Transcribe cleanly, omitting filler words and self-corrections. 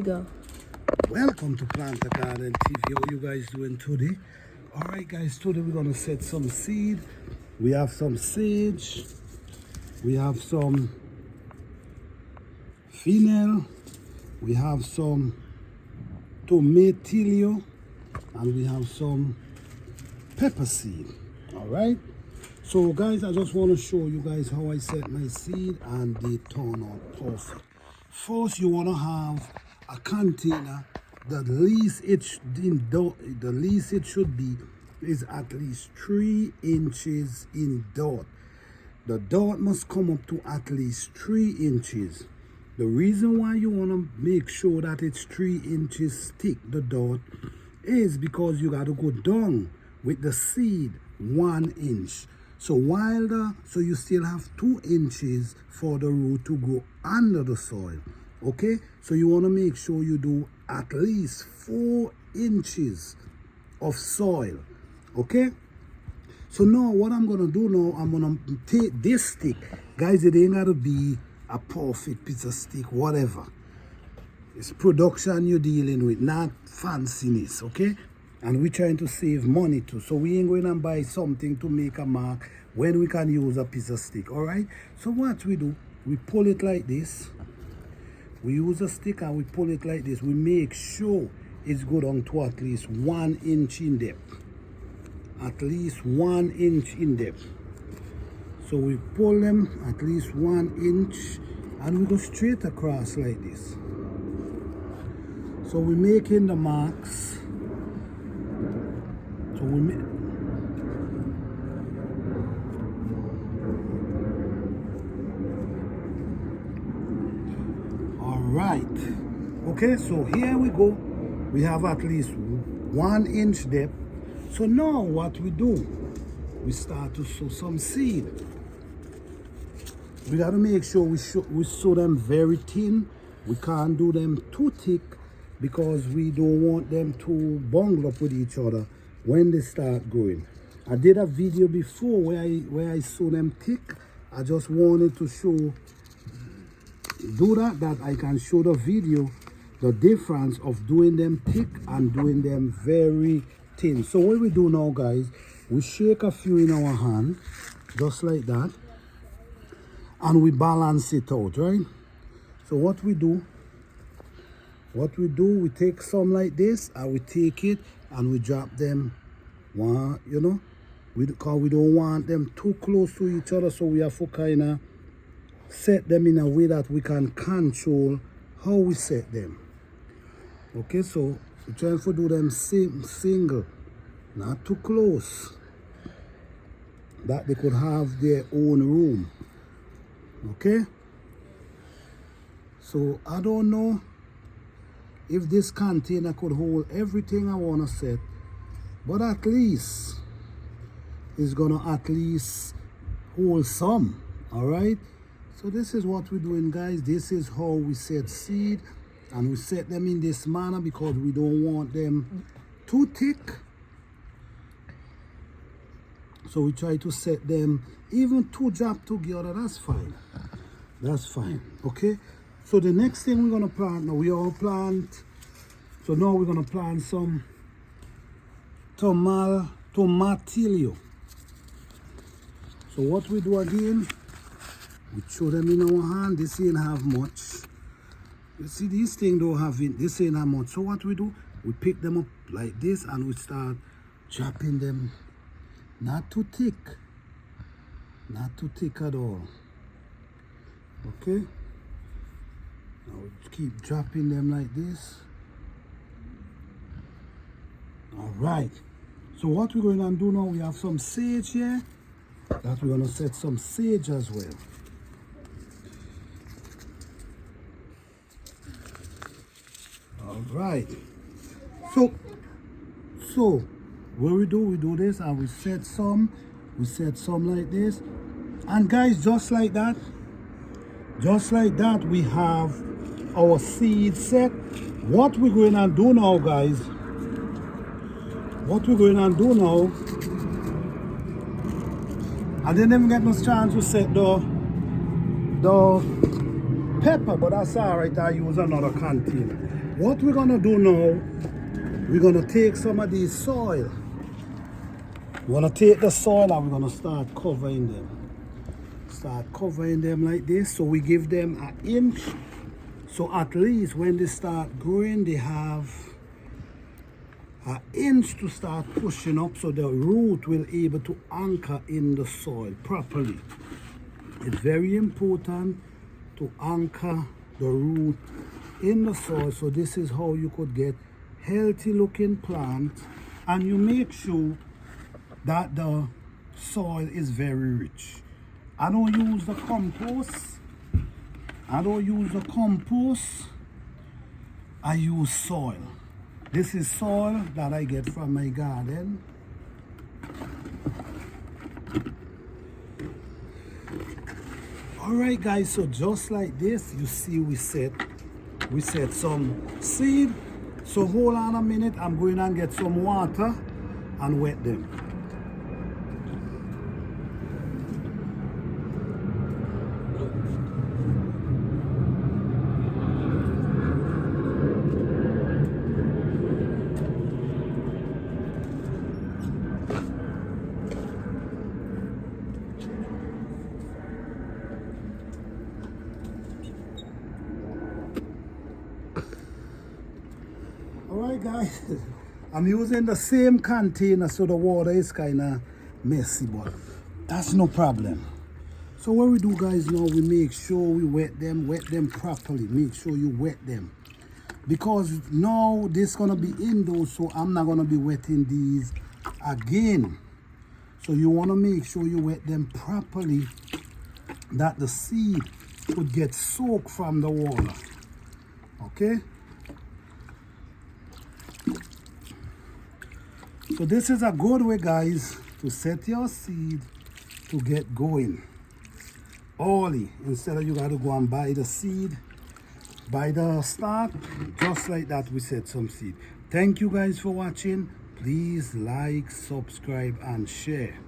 Go. Welcome to Plant a Garden TV. How you guys doing today? Alright guys, today we're gonna set some seed. We have some sage, we have some fennel, we have some tomatillo, and we have some pepper seed. Alright, so guys, I just want to show you guys how I set my seed and they turn out perfect. First, you want to have a container. The least it should be is at least 3 inches in dirt. The dirt must come up to at least 3 inches. The reason why you want to make sure that it's 3 inches thick, the dirt, is because you got to go down with the seed 1 inch. So so you still have 2 inches for the root to go under the soil. Okay, so you want to make sure you do at least 4 inches of soil. Okay, so now what I'm gonna do now, I'm gonna take this stick, guys. It ain't gotta be a perfect piece of stick, whatever. It's production you're dealing with, not fanciness. Okay, and we're trying to save money too, so we ain't going to buy something to make a mark when we can use a piece of stick. All right, so what we do, we pull it like this. We use a stick and we pull it like this. We make sure it's go down to at least 1 inch in depth. At least 1 inch in depth. So we pull them at least 1 inch and we go straight across like this. So we're making the marks. So we make right. Okay, so here we go. We have at least 1 inch depth. So now what we do, we start to sow some seed. We got to make sure we sow them very thin. We can't do them too thick because we don't want them to bungle up with each other when they start growing. I did a video before where I sow them thick. I just wanted to show that I can show the video the difference of doing them thick and doing them very thin. So what we do now, guys, we shake a few in our hand just like that and we balance it out, right? So what we do, we take some like this and we take it and we drop them one, because we don't want them too close to each other, so we have to kind of set them in a way that we can control how we set them. Okay, so we're trying to do them single, not too close, that they could have their own room. Okay, so I don't know if this container could hold everything I want to set, but at least it's gonna at least hold some. All right, so this is what we're doing, guys. This is how we set seed, and we set them in this manner because we don't want them too thick. So we try to set them even two drop together. That's fine. That's fine. Okay. So the next thing we're gonna plant now, we all plant. So now we're gonna plant some tomatillo. So what we do again, we throw them in our hand. This ain't have much. You see, these things don't have it. This ain't have much. So what we do, we pick them up like this and we start chopping them. Not too thick. Not too thick at all. Okay. Now we keep dropping them like this. All right. So what we're going to do now, we have some sage here. That we're going to set some sage as well. All right. So what we do this and we set some like this. And guys, just like that, we have our seed set. What we're going to do now, guys, I didn't even get much chance to set the pepper, but that's all right. I use another container. What we're gonna do now, we're gonna take some of these soil. We're gonna take the soil and we're gonna start covering them. Start covering them like this, so we give them an inch. So at least when they start growing, they have an inch to start pushing up, so the root will able to anchor in the soil properly. It's very important to anchor the root in the soil. So this is how you could get healthy looking plants, and you make sure that the soil is very rich. I don't use the compost. I use soil. This is soil that I get from my garden. Alright guys, so just like this, you see we set some seed. So hold on a minute, I'm going and get some water and wet them. Alright guys, I'm using the same container, so the water is kind of messy, but that's no problem. So what we do guys now, we make sure we wet them properly. Make sure you wet them, because now this is gonna be indoors, so I'm not gonna be wetting these again. So you want to make sure you wet them properly, that the seed could get soaked from the water. Okay, so this is a good way guys to set your seed to get going early, instead of you got to go and buy the seed, buy the stock. Just like that, we set some seed. Thank you guys for watching. Please like, subscribe and share.